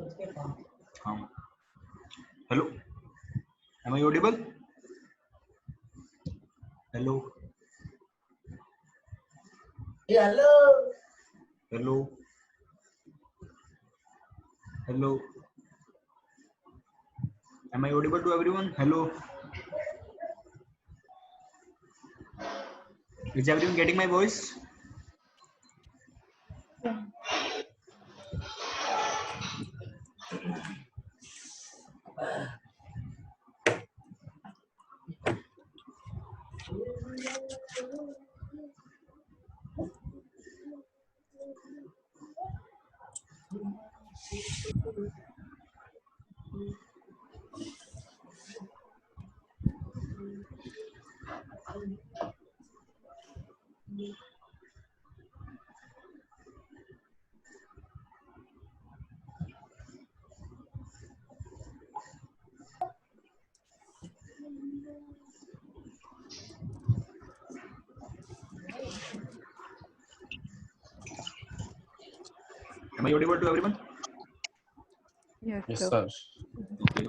हाँ, hello, am I audible? Hello, Hello. hello, hello. Am I audible to everyone? Hello. Is everyone getting my voice? Am I audible to everyone? Yes, Yes, sir. sir. Okay.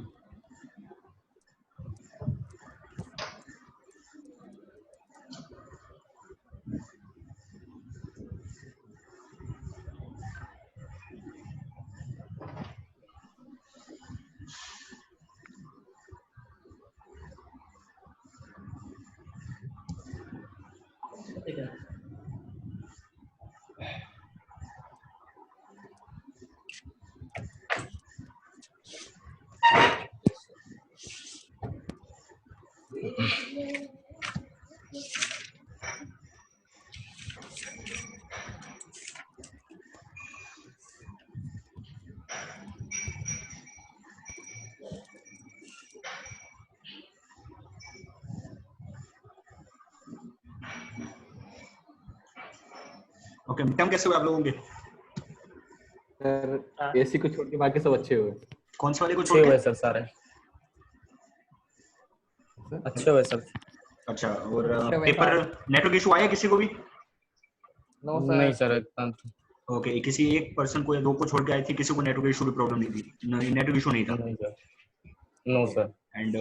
Okay, mid term कैसे हुए आप लोगों के? Sir AC को छोड़ के बाकी सब अच्छे हुए। कौन से वाले को अच्छे छोड़ हुए के? सर सारे अच्छे हुए सर। अच्छा, और अच्छा, वैसा पेपर नेटवर्क इशू आया किसी को भी? नो नहीं सर इतना तो ओके, किसी एक पर्सन को या दो को छोड़ के आई थी, किसी को नेटवर्क इशू की प्रॉब्लम नहीं थी, नेटवर्क इशू नहीं था। नहीं sir. No sir. And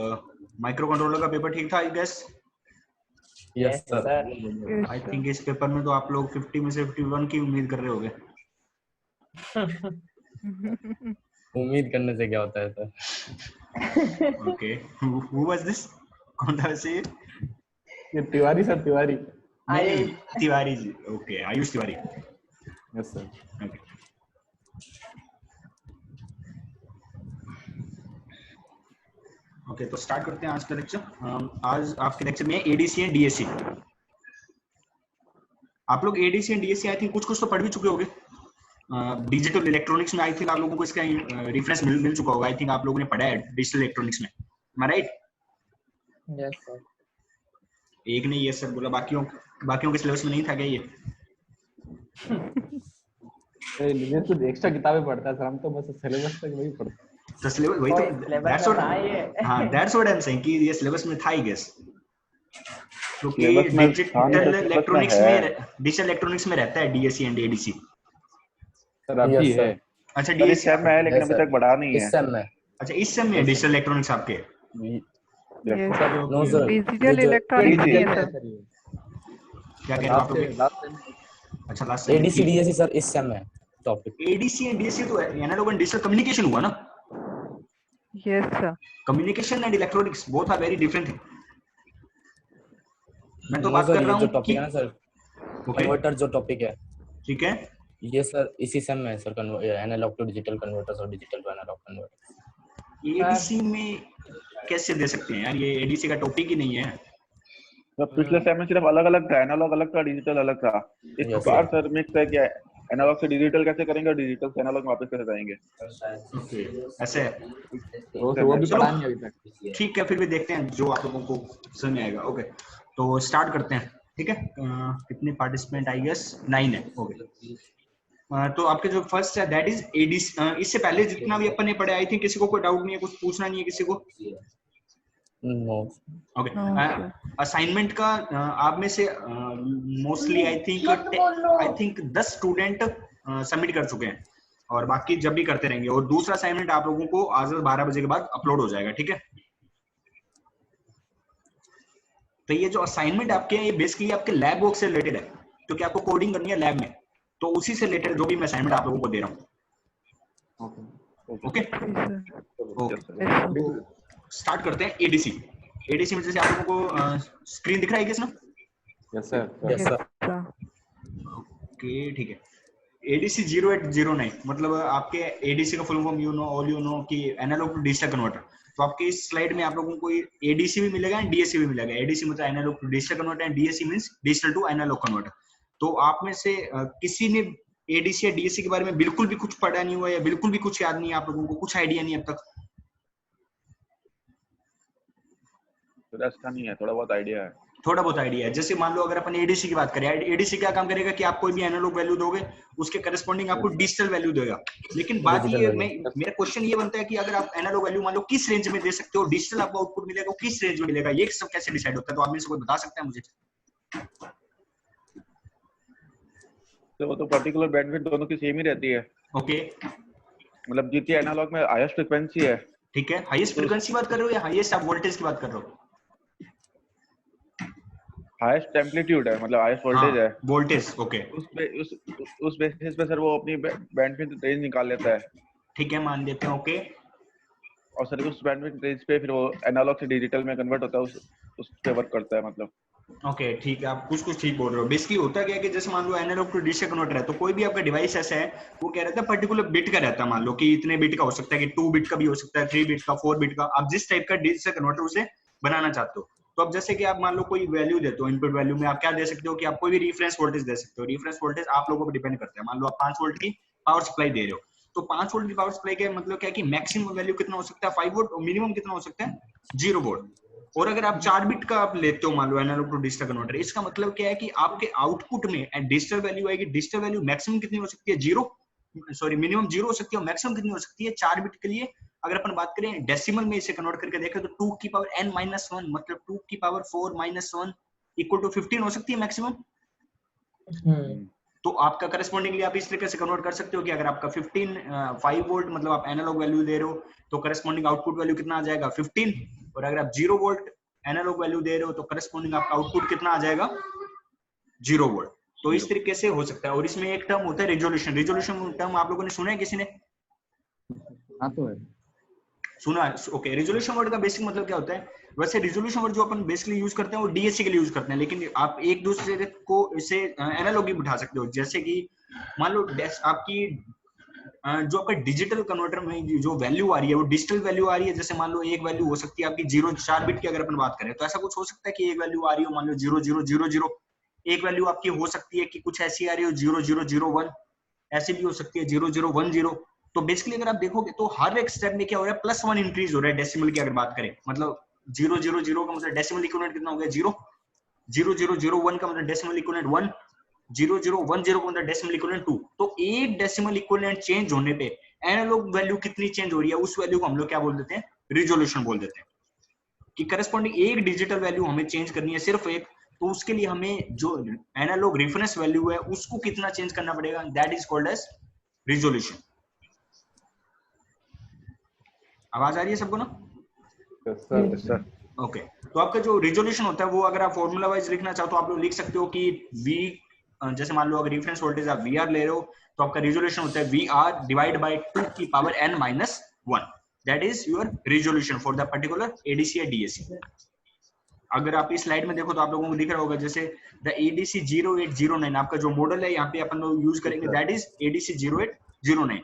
microcontroller का पेपर ठीक था I guess? Yes sir. Yes, I sir. Think इस पेपर में तो आप लोग 50 में से 51 की उम्मीद कर रहे होगे। उम्मीद करने से क्या होता है sir? Okay, who was this? कौन था वैसे ये? ये तिवारी सर, तिवारी। नहीं, Tiwari ji. Okay, Ayush Tiwari. Yes sir. Okay, okay, तो स्टार्ट करते हैं आज का लेक्चर। आज आपके लेक्चर में एडीसी एंड डीएससी। आप लोग ADC and DSC I think कुछ कुछ तो पढ़ भी चुके होंगे। डिजिटल इलेक्ट्रॉनिक्स में आई थिंक आप लोगों को इसका रेफरेंस मिल चुका होगा। आई थिंक आप लोगों ने पढ़ा है डिजिटल इलेक्ट्रॉनिक्स में, एम आई राइट? Yes, sir. एक ने ये सब बोला, बाकियों के सिलेबस में नहीं था क्या ये? ये कुछ एक्स्ट्रा किताबें पढ़ता है सर, हम तो बस सिलेबस तक वही पढ़ते हैं। तो सिलेबस वही तो, दैट्स व्हाट, हां that's what I am saying कि ये सिलेबस में था ही गेस, क्योंकि डिजिटल इलेक्ट्रॉनिक्स में रहता है डीएससी एंड एडीसी। सर अभी Yes, है। sir. अच्छा, सर इस डीएससी सेम में है लेकिन Yes, अभी sir. तक बढ़ा नहीं है। इस सेम में। अच्छा, इस सेम में डिजिटल इलेक्ट्रॉनिक्स आपके? Yes. No sir. Digital electronics ADC नहीं है सर. क्या कह रहे हो आप लोग? लास्ट अच्छा, लास्ट एडीसी डीएससी सर इस सेम में टॉपिक। एडीसी एंड डीएससी तो एनालॉग एंड डिजिटल कम्युनिकेशन हुआ ना? Yes, sir. Communication and electronics both are very different thing. मैं तो नो बात सर, कर ये रहा जो हूँ टॉपिक कि है ना सर, ओके, कन्वर्टर जो टॉपिक है, ठीक है, ये सर इसी सेम में है sir. Analog to digital converters और digital to analog converters. ADC में कैसे दे सकते हैं यार, ये एडीसी का टॉपिक ही नहीं है। तो पिछले सेम में सिर्फ अलग अलग था, एनालॉग अलग था, डिजिटल अलग था। इस Yes, बार sir. सर मिक्स है क्या, एनालॉग से डिजिटल कैसे करेंगे और डिजिटल से एनालॉग वापस कैसे जाएंगे। ओके, ऐसे है। वो भी चलो, पढ़ा नहीं अभी तक। ठीक है, फिर भी देखते हैं जो आप लोगों को समझ में आएगा। ओके, तो स्टार्ट करते हैं, ठीक है। कितने पार्टिसिपेंट? आई गेस 9 है। ओके, तो आपके जो फर्स्ट है दैट इज एडीसी। इससे पहले जितना भी अपन ने पढ़ा, आई थिंक किसी को कोई डाउट नहीं है, कुछ पूछना नहीं है किसी को? No. Okay, No, sir. Assignment का आप में से mostly I think 10 student submit कर चुके हैं, और बाकी जब भी करते रहेंगे। और दूसरा असाइनमेंट आप लोगों को आज 12 बजे के बाद अपलोड हो जाएगा, ठीक है। तो ये जो असाइनमेंट आपके हैं ये बेसिकली आपके लैब वर्क से रिलेटेड है, क्योंकि आपको कोडिंग करनी है लैब में, तो उसी से रिलेटेड जो भी मैं असाइनमेंट आप लोगों को दे रहा हूँ। ओके ओके, स्टार्ट करते हैं एडीसी। एडीसी में जैसे आप लोगों को स्क्रीन दिख रहा है Kisna? Yes sir. Yes, sir. Okay ठीक है। एडीसी 0809 मतलब आपके एडीसी का full form you know, all you know कि एनालॉग टू डिजिटल कन्वर्टर। तो आपके इस स्लाइड में आप लोगों को एडीसी भी मिलेगा एंड डीएसी भी मिलेगा। एडीसी मतलब analog to digital converter and DAC means digital to analog converter. तो आप में से किसी ने एडीसी या डीएसी के बारे में बिल्कुल भी कुछ पढ़ा नहीं हुआ या बिल्कुल भी कुछ याद नहीं है, आप लोगों को कुछ आइडिया नहीं है अब तक? ऐसा नहीं है, थोड़ा बहुत आइडिया है। थोड़ा बहुत आइडिया है। जैसे मान लो अगर अपन एडीसी की बात करें, एडीसी क्या काम करेगा कि आप कोई भी एनालॉग वैल्यू दोगे उसके करस्पॉन्डिंग आपको डिजिटल वैल्यू देगा। लेकिन बात Digital ये value. मेरा क्वेश्चन ये बनता है कि अगर आप एनालॉग वैल्यू मान लो किस रेंज में दे सकते हो, डिजिटल आपको आउटपुट मिलेगा वो किस रेंज में मिलेगा, ये सब कैसे डिसाइड होता है? तो आप में से कोई बता सकता है मुझे? तो वो तो पर्टिकुलर बैंडविड्थ दोनों की सेम ही रहती है। ओके मतलब जितनी एनालॉग में हाईएस्ट फ्रीक्वेंसी है, ठीक है। हाईएस्ट फ्रीक्वेंसी बात कर रहे हो या हाईएस्ट आप वोल्टेज की बात कर रहे हो? हाईएस्ट एम्पलीट्यूड है, मतलब हाईएस्ट वोल्टेज है, वोल्टेज। ओके उस बेसिस पे सर वो अपनी बैंडविड्थ रेंज निकाल लेता है। ठीक है, मान लेते हैं। ओके और सर उस बैंडविड्थ रेंज पे फिर वो एनालॉग से डिजिटल में कन्वर्ट होता है, उस पे वर्क करता है मतलब। ओके ठीक है, आप कुछ ठीक बोल रहे हो। बेसिकली होता क्या है कि जैसे मान लो एनालॉग टू डिजिटल कन्वर्टर है, तो कोई भी आपका डिवाइस ऐसा है वो कह रहता है पर्टिकुलर बिट का रहता है। मान लो कि इतने बिट का हो सकता है, कि 2 बिट का भी हो सकता है, 3 बिट का, 4 बिट का, आप जिस टाइप का डिजिटल कन्वर्टर उसे बनाना चाहते हो। तो अब जैसे कि आप मान लो कोई वैल्यू देते हो, इनपुट वैल्यू में आप क्या दे सकते हो कि आप कोई भी रेफरेंस वोल्टेज दे सकते हो। रेफरेंस वोल्टेज आप लोगों पर डिपेंड करता है। मान लो आप 5 वोल्ट की पावर सप्लाई दे रहे हो, तो 5 वोल्ट की पावर सप्लाई का मतलब क्या है कि मैक्सिमम वैल्यू कितना हो सकता है 5 वोल्ट, और मिनिमम कितना हो सकता है 0 वोल्ट। और अगर आप 4 बिट का आप लेते हो मान लो एनालॉग टू डिजिटल कन्वर्टर, इसका मतलब क्या है कि आपके आउटपुट में डिजिटल वैल्यू आएगी। डिजिटल वैल्यू मैक्सिमम कितनी हो सकती है? 0, सॉरी मिनिमम 0 हो सकती है, और मैक्सिमम कितनी हो सकती है 4 बिट के लिए। अगर अपन बात करें डेसिमल में इसे कन्वर्ट करके देखें तो 2 की पावर n-1 मतलब 2 की पावर 4 - 1 इक्वल टू 15 हो सकती है मैक्सिमम। तो आपका करस्पॉन्डिंगली आप इस तरीके से कन्वर्ट कर सकते हो कि अगर आपका 5 वोल्ट मतलब आप एनालॉग वैल्यू दे रहे हो, तो करस्पॉन्डिंग आउटपुट वैल्यू कितना आ जाएगा 15। और अगर आप 0 वोल्ट एनालॉग वैल्यू दे रहे हो तो करस्पॉन्डिंग आपका आउटपुट कितना आ जाएगा 0 वोल्ट। तो इस तरीके से हो सकता है। और इसमें एक टर्म होता है रिजोल्यूशन। रिजोल्यूशन टर्म आप लोगों ने सुना है? किसी ने हाँ तो है। सुना है? ओके, रिजोल्यूशन वर्ड का बेसिक मतलब क्या होता है? वैसे रिजोल्यूशन वर्ड जो अपन बेसिकली यूज करते हैं वो डीएससी के लिए यूज करते हैं, लेकिन आप एक दूसरे को इसे एनालॉगी बिठा सकते हो। जैसे कि मान लो आपकी जो आपका डिजिटल कन्वर्टर में जो वैल्यू आ रही है वो डिजिटल वैल्यू आ रही है। जैसे मान लो एक वैल्यू हो सकती है आपकी 4 बिट की, अगर अपन बात करें तो ऐसा कुछ हो सकता है कि एक वैल्यू आ रही हो मान लो 0000। एक वैल्यू आपकी हो सकती है कि कुछ ऐसी आ रही हो 0001, ऐसी भी हो सकती है 0010। तो बेसिकली अगर आप देखोगे तो हर एक स्टेप में क्या हो रहा है +1 इंक्रीज हो रहा है डेसिमल की अगर बात करें। मतलब 000 का मतलब डेसिमल इक्विवेलेंट कितना हो गया 0, 0001 का मतलब डेसिमल इक्विवेलेंट 1, 0010 का मतलब डेसिमल इक्विवेलेंट 2। तो एक डेसिमल इक्विवेलेंट चेंज होने पे एनालॉग वैल्यू कितनी चेंज हो रही है, उस वैल्यू को हम लोग क्या बोल देते हैं? रिजोल्यूशन बोल देते हैं। कि करस्पॉन्डिंग एक डिजिटल वैल्यू हमें चेंज करनी है सिर्फ एक, तो उसके लिए हमें जो एनालॉग रेफरेंस वैल्यू है उसको कितना चेंज करना पड़ेगा, that is called as resolution. आवाज आ रही है सबको ना? सर ओके तो आपका जो रिजोल्यूशन होता है वो अगर आप फॉर्मूला वाइज लिखना चाहो तो आप लोग लिख सकते हो कि V, जैसे मान लो अगर रेफरेंस वोल्टेज आप VR ले रहे हो तो आपका रिजोल्यूशन होता है VR डिवाइड बाय 2 की power n-1। That is your resolution for the particular ADC या DAC। अगर आप इस स्लाइड में देखो तो आप लोगों को दिख रहा होगा जैसे द ADC 0809 आपका जो मॉडल है यहाँ पे अपन लोग यूज करेंगे, that is ADC 0809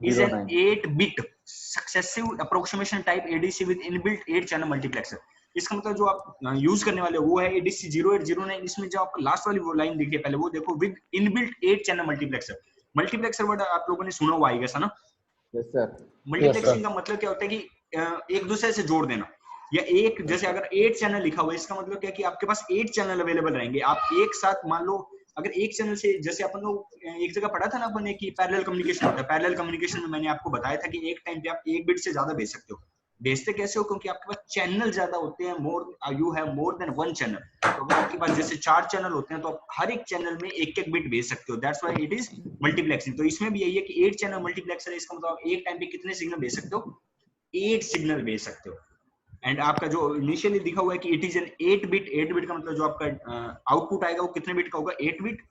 is an 8-bit successive approximation type ADC with inbuilt 8 channel multiplexer। इसका मतलब जो आप यूज करने वाले हो वो है ADC 0809। इसमें जो आपको लास्ट वाली वो लाइन दिखी है पहले वो देखो, with inbuilt 8 channel multiplexer. Multiplexer word आप लोगों ने सुना हुआ है ना? Yes sir. मल्टीप्लेक्सिंग का मतलब क्या होता है कि एक दूसरे से जोड़ देना, या एक जैसे अगर 8 चैनल लिखा हुआ है इसका मतलब क्या है कि आपके पास 8 चैनल अवेलेबल रहेंगे। आप एक साथ मान लो अगर एक चैनल से, जैसे अपन लोग एक जगह पढ़ा था ना अपन ने कि पैरेलल कम्युनिकेशन होता है। पैरेलल कम्युनिकेशन में मैंने आपको बताया था कि एक टाइम पे आप एक बिट से ज्यादा भेज सकते हो। भेजते कैसे हो, क्योंकि आपके पास चैनल ज्यादा होते हैं, you have more than one channel. तो अगर आपके पास जैसे 4 चैनल होते हैं तो आप हर एक चैनल में एक एक बिट भेज सकते हो, that's why it is multiplexing. तो इसमें भी यही है कि 8 चैनल मल्टीप्लेक्सर है, इसका मतलब आप एक टाइम पे कितने सिग्नल भेज सकते हो, 8 सिग्नल भेज सकते हो। एंड आपका जो इनिशियली दिखा हुआ है कि it is an 8 bit, 8 bit का मतलब जो आपका आउटपुट आएगा वो कितने बिट का होगा, 8 bit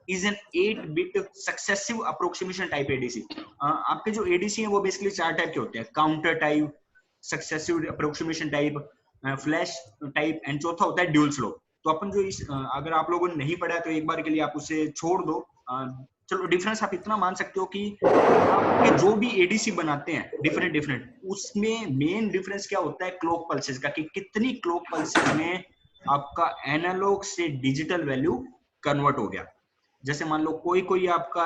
is an 8 bit successive approximation type ADC। आपके जो ADC हैं वो बेसिकली 4 टाइप के होते हैं, counter type, successive approximation type, flash type and चौथा होता है ड्यूल स्लो। तो अपन जो इस अगर आप लोगों ने नहीं पढ़ा है तो एक बार के लिए आप उसे छोड़ दो। चलो डिफरेंस आप इतना मान सकते हो कि आपके जो भी एडीसी बनाते हैं डिफरेंट उसमें मेन डिफरेंस क्या होता है, क्लॉक पल्सेस का, कि कितनी क्लॉक पल्सेस में आपका एनालॉग से डिजिटल वैल्यू कन्वर्ट हो गया। जैसे मान लो कोई आपका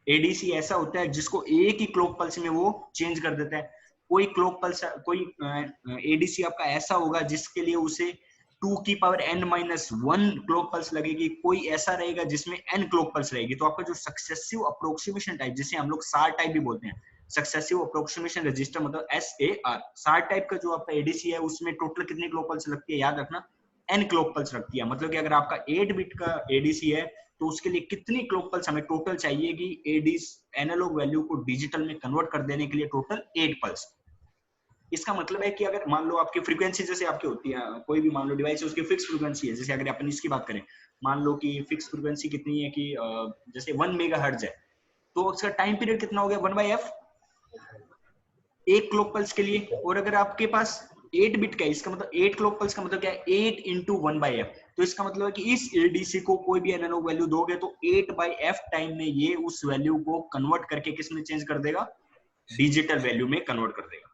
एडीसी ऐसा होता है जिसको एक ही क्लॉक पल्स में वो चेंज कर देता है, कोई क्लॉक पल्स, कोई एडीसी आपका ऐसा होगा जिसके लिए उसे 2 की पावर n-1 क्लॉक पल्स लगेगी, कोई ऐसा रहेगा जिसमें n क्लॉक पल्स रहेगी। तो आपका जो सक्सेसिव अप्रोक्सीमेशन टाइप, जिसे हम लोग SAR टाइप भी बोलते हैं, सक्सेसिव अप्रोक्सीमेशन रजिस्टर मतलब SAR टाइप का जो आपका एडीसी है उसमें टोटल कितनी क्लॉक पल्स लगती है, याद रखना n क्लॉक पल्स रखती है। मतलब कि अगर आपका 8 बिट का एडीसी है तो उसके लिए कितनी क्लॉक पल्स हमें टोटल चाहिए कि एडीसी एनालॉग वैल्यू को डिजिटल में कन्वर्ट कर देने के लिए, टोटल 8 पल्स। इसका मतलब है कि अगर मान लो आपकी फ्रीक्वेंसी जैसे आपकी होती है, कोई भी मान लो डिवाइस है उसकी फिक्स फ्रीक्वेंसी है, जैसे अगर अपन इसकी बात करें, मान लो कि फिक्स फ्रीक्वेंसी कितनी है कि जैसे 1 मेगाहर्ट्ज है, तो उसका टाइम पीरियड कितना हो गया 1/f, एक क्लॉक पल्स के लिए। और अगर आपके पास 8 बिट का है, इसका मतलब 8 क्लॉक पल्स का मतलब क्या है, 8 into 1/f। तो इसका मतलब है कि इस एडीसी को कोई भी एनालॉग वैल्यू दोगे तो 8/f टाइम में ये उस वैल्यू को कन्वर्ट करके किस में चेंज कर देगा, डिजिटल वैल्यू में कन्वर्ट कर देगा।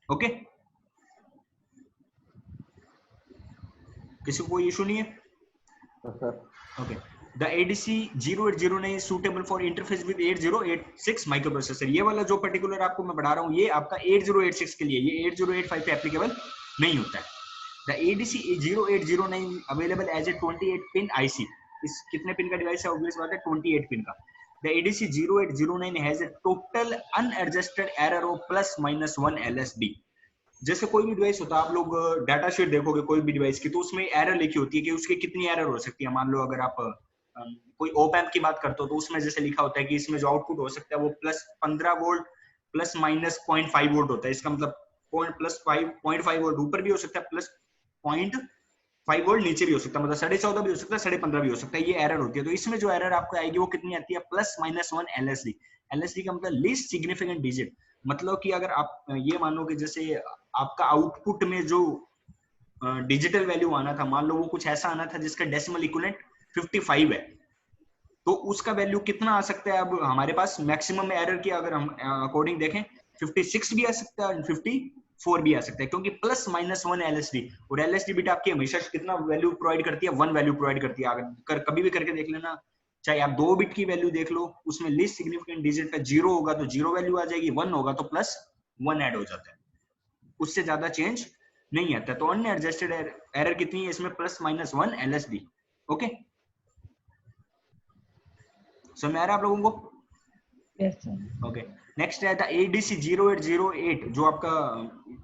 ओके, किसी को कोई इशू नहीं है? Okay, the ADC 0809 is suitable for interface with 8086 microprocessor. ये वाला जो पर्टिकुलर आपको मैं पढ़ा रहा हूँ ये आपका 8086 के लिए, ये 8085 पे एप्लीकेबल नहीं होता है। The ADC 0809 available as a 28 pin IC. इस कितने पिन का डिवाइस है, ऑब्वियस बात है 28 पिन का। The ADC 0809 has a total unadjusted error of ±1 LSD। जैसे कोई भी डिवाइस होता है, आप लोग डाटा शीट देखोगे कोई भी डिवाइस की, तो उसमें एरर लिखी होती है कि उसके कितनी एरर हो सकती है। मान लो अगर आप कोई ओप एम्प की बात करते हो तो उसमें जैसे लिखा होता है कि इसमें जो आउटपुट हो सकता है वो +15 वोल्ट ±0.5 वोल्ट होता है। इसका मतलब +5.5 वोल्ट ऊपर भी हो सकता है, +0.5 वोल्ट नीचे भी हो सकता है, मतलब 14.5 भी हो सकता है, 15.5 भी हो सकता है। ये एरर होती है। तो इसमें जो एरर आपको आएगी वो कितनी आती है, +-1 LSD। LSD का मतलब लीस्ट सिग्निफिकेंट डिजिट। मतलब कि अगर आप ये मान लो कि जैसे आपका आउटपुट में जो डिजिटल वैल्यू आना था, मान लो वो कुछ ऐसा आना था जिसका डेसिमल इक्विवेलेंट 55 है, तो उसका वैल्यू कितना आ सकता है। अब हमारे पास मैक्सिमम एरर की अगर हम अकॉर्डिंग देखें 56 भी आ सकता है, 54 भी आ सकता है, क्योंकि +-1 LSD। और LSD बिट आपकी हमेशा कितना वैल्यू प्रोवाइड करती है, 1 वैल्यू प्रोवाइड करती है। अगर कभी भी करके देख लेना, चाहे आप 2 बिट की वैल्यू देख लो, उसमें लीस्ट सिग्निफिकेंट डिजिट पे 0 होगा तो 0 वैल्यू आ जाएगी, 1 होगा तो +1 ऐड हो जाता है, उससे ज्यादा चेंज नहीं आता। तो अनएडजस्टेड एरर कितनी है इसमें, +-1 LSD। ओके, समझ में आ रहा है आप लोगों को? Yes, sir. ओके, नेक्स्ट है ADC 0808, जो आपका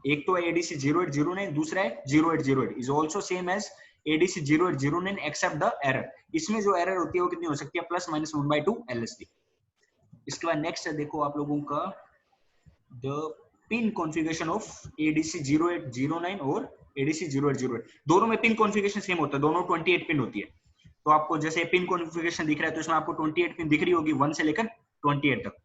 एक तो है ADC 0809, दूसरा है 0808, is also same as ADC 0809 except the error. इसमें जो एरर होती है वो कितनी हो सकती है, +-1/2 LSD। इसके बाद नेक्स्ट है देखो आप लोगों का the pin configuration of ADC 0809 और ADC 0808। दोनों में पिन कॉन्फ़िगरेशन सेम होता है, दोनों 28 पिन होती है। तो आपको जैसे पिन कॉन्फ़िगरेशन दिख रहा है तो इसमें आपको 28 पिन दिख रही होगी 1 से लेकर 28 तक।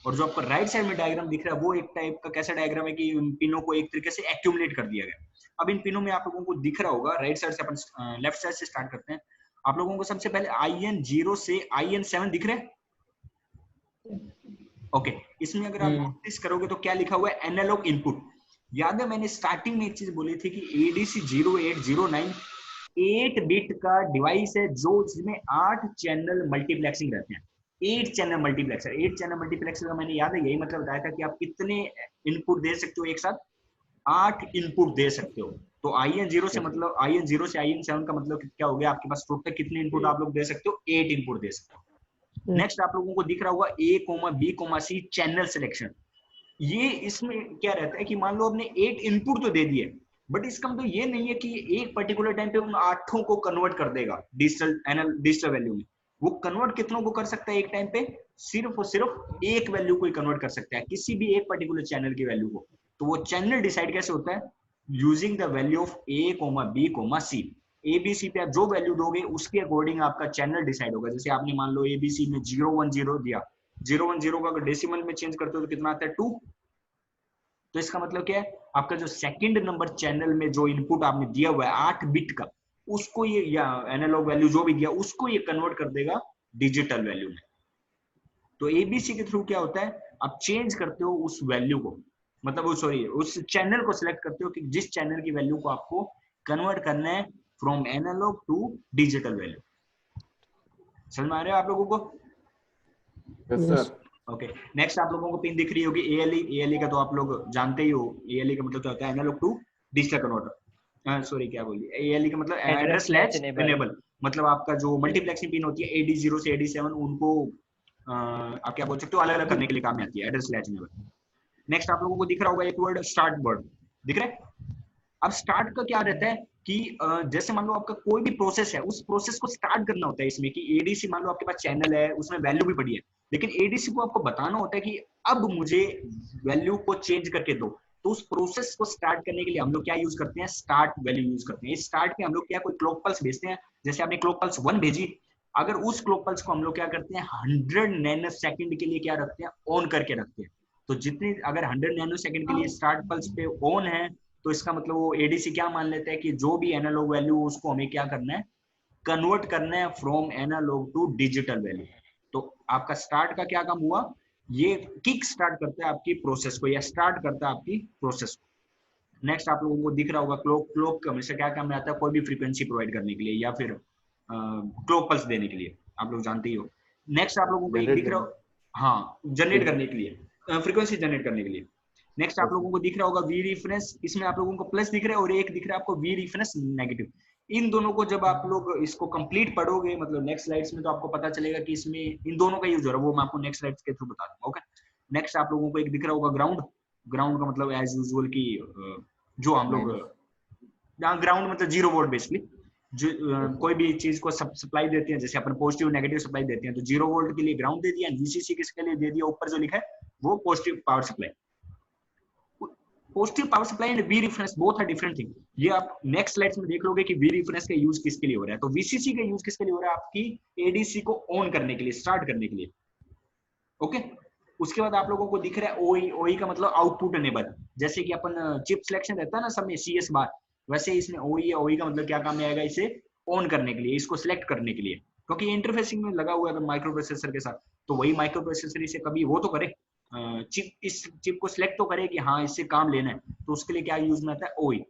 और जो आपको राइट साइड में डायग्राम दिख रहा है वो एक टाइप का कैसा डायग्राम है कि इन पिनों को एक तरीके से एक्यूमुलेट कर दिया गया। अब इन पिनों में आप लोगों को दिख रहा होगा, राइट साइड से अपन लेफ्ट साइड से स्टार्ट करते हैं। आप लोगों को सबसे पहले IN0 से IN7 दिख रहे हैं? ओके, इसमें अगर आप नोटिस करोगे तो क्या लिखा हुआ है, एनालॉग इनपुट। याद है मैंने स्टार्टिंग में एक चीज बोली थी कि ADC 0809 8 बिट का डिवाइस है जो जिसमें 8 चैनल मल्टीप्लेक्सिंग रहते हैं। 8 चैनल मल्टीप्लेक्सर, 8 चैनल मल्टीप्लेक्सर का मैंने याद है यही मतलब बताया था कि आप कितने इनपुट दे सकते हो एक साथ, 8 इनपुट दे सकते हो। तो IN0 से मतलब IN0 से IN7 का मतलब क्या हो गया, आपके पास टोटल कितने इनपुट आप लोग दे सकते हो, 8 इनपुट दे सकते हो। नेक्स्ट आप लोगों को दिख रहा होगा A, B, C channel selection. ये इसमें क्या रहता है कि मान लो आपने 8 इनपुट तो दे दिए, बट इसका मतलब ये नहीं है कि एक पर्टिकुलर टाइम पे उन 8 को कन्वर्ट कर देगा डिजिटल वैल्यू में। वो कन्वर्ट कितनों को कर सकता है एक टाइम पे? सिर्फ और सिर्फ एक वैल्यू को ही कन्वर्ट कर सकता है, किसी भी एक पर्टिकुलर चैनल की वैल्यू को। तो वो चैनल डिसाइड कैसे होता है? Using the value of A comma B comma C. A B C पे आप जो वैल्यू दोगे उसके अकॉर्डिंग आपका चैनल डिसाइड होगा। जैसे आपने मान लो ए बी सी में 010 दिया, 010 को अगर डेसिमल में चेंज करते हो तो कितना आता है? 2। तो इसका मतलब क्या है? आपका जो सेकंड नंबर चैनल में जो इनपुट आपने दिया हुआ है 8 बिट का, उसको ये या एनालॉग वैल्यू जो भी दिया उसको ये कन्वर्ट कर देगा डिजिटल वैल्यू में। तो एबीसी के थ्रू क्या होता है? आप चेंज करते हो उस वैल्यू को, मतलब वो सॉरी उस चैनल को सिलेक्ट करते हो कि जिस चैनल की वैल्यू को आपको कन्वर्ट करना है from analog to digital value. समझ में आ रहा है आप लोगों को? Yes sir. ओके, नेक्स्ट आप लोगों को पिन दिख रही होगी एएलई का तो आप लोग जानते ही हो। एएलई का मतलब क्या होता है? Analog to digital converter. Sorry क्या बोलिए, एएलई का मतलब एड्रेस लैच इनेबल, मतलब आपका जो मल्टीप्लेक्सिंग पिन होती है AD0 से AD7 उनको आप क्या बोल सकते हो अलग अलग करने के लिए काम में आती है एड्रेस लैच इनेबल। नेक्स्ट आप लोगों को दिख रहा होगा एक वर्ड स्टार्ट वर्ड दिख रहा है। अब स्टार्ट का क्या रहता है कि जैसे मान लो आपका कोई भी प्रोसेस है, उस प्रोसेस को स्टार्ट करना होता है इसमें कि एडीसी मान लो आपके पास चैनल है उसमें वैल्यू भी पड़ी है, लेकिन एडीसी को आपको बताना होता है कि अब मुझे वैल्यू को चेंज करके दो। तो उस प्रोसेस को स्टार्ट करने के लिए हम लोग क्या यूज करते हैं? स्टार्ट वैल्यू यूज करते हैं। इस स्टार्ट में हम लोग क्या कोई क्लॉक पल्स भेजते हैं, जैसे आपने क्लॉक पल्स 1 भेजी, अगर उस क्लॉक पल्स को हम लोग क्या करते हैं 100 नैनो सेकंड के लिए क्या रखते हैं? ऑन करके रखते हैं। तो जितनी अगर 100 नैनो सेकंड के लिए स्टार्ट पल्स पे ऑन है तो इसका मतलब वो एडीसी क्या मान लेता है कि जो भी एनालॉग वैल्यू उसको हमें क्या करना है? कन्वर्ट करना है from analog to digital value. तो आपका स्टार्ट का क्या काम हुआ? ये किक स्टार्ट करता है आपकी प्रोसेस को या स्टार्ट करता है आपकी प्रोसेस को। नेक्स्ट आप लोगों को दिख रहा होगा क्लॉक। क्लॉक का हमेशा क्या काम में आता है? कोई भी फ्रीक्वेंसी प्रोवाइड करने के लिए या फिर क्लॉक पल्स देने के लिए, आप लोग जानते ही हो। नेक्स्ट आप लोगों को एक दिख रहा हो, हाँ, जनरेट करने के लिए, फ्रीक्वेंसी जनरेट करने के लिए। नेक्स्ट आप लोगों को दिख रहा होगा वी रेफरेंस, इसमें आप लोगों को प्लस दिख रहा है और एक दिख रहा है आपको वी रेफरेंस नेगेटिव। इन दोनों को जब आप लोग इसको कंप्लीट पढ़ोगे मतलब नेक्स्ट स्लाइड्स में, तो आपको पता चलेगा कि इसमें इन दोनों का यूज हो रहा है, वो मैं आपको नेक्स्ट स्लाइड्स के थ्रू बता दूंगा। ओके, नेक्स्ट आप लोगों को एक दिख रहा होगा ग्राउंड। ग्राउंड का मतलब एज यूजुअल की जो हम लोग ग्राउंड मतलब 0 वोल्ट बेसिकली, जो कोई भी चीज को सप्लाई देते हैं, जैसे अपन पॉजिटिव नेगेटिव सप्लाई देते हैं, तो 0 वोल्ट के लिए ग्राउंड दे दिया, वीसीसी किसके लिए दे दिया? ऊपर जो लिखा है वो positive power supply. Positive power supply and V reference both are different thing. ये आप नेक्स्ट स्लाइड्स में देख लोगे कि वी रेफरेंस का यूज किसके लिए हो रहा है। तो वीसीसी का यूज किसके लिए हो रहा है? आपकी एडीसी को ऑन करने के लिए, स्टार्ट करने के लिए। ओके, उसके बाद आप लोगों को दिख रहा है ओई। ओई का मतलब आउटपुट एनेबल, जैसे कि अपन चिप सिलेक्शन रहता है ना सब में CS बार, वैसे इसमें ओई है। ओई का मतलब क्या काम में आएगा? इसे ऑन करने के लिए, इसको सिलेक्ट करने के लिए, क्योंकि इंटरफेसिंग में लगा हुआ है माइक्रो प्रोसेसर के साथ, तो वही माइक्रो प्रोसेसर इसे कभी वो तो करे, इस चिप को सिलेक्ट तो करे कि हाँ इससे काम लेना है, तो उसके लिए क्या यूज में आता है? ओई।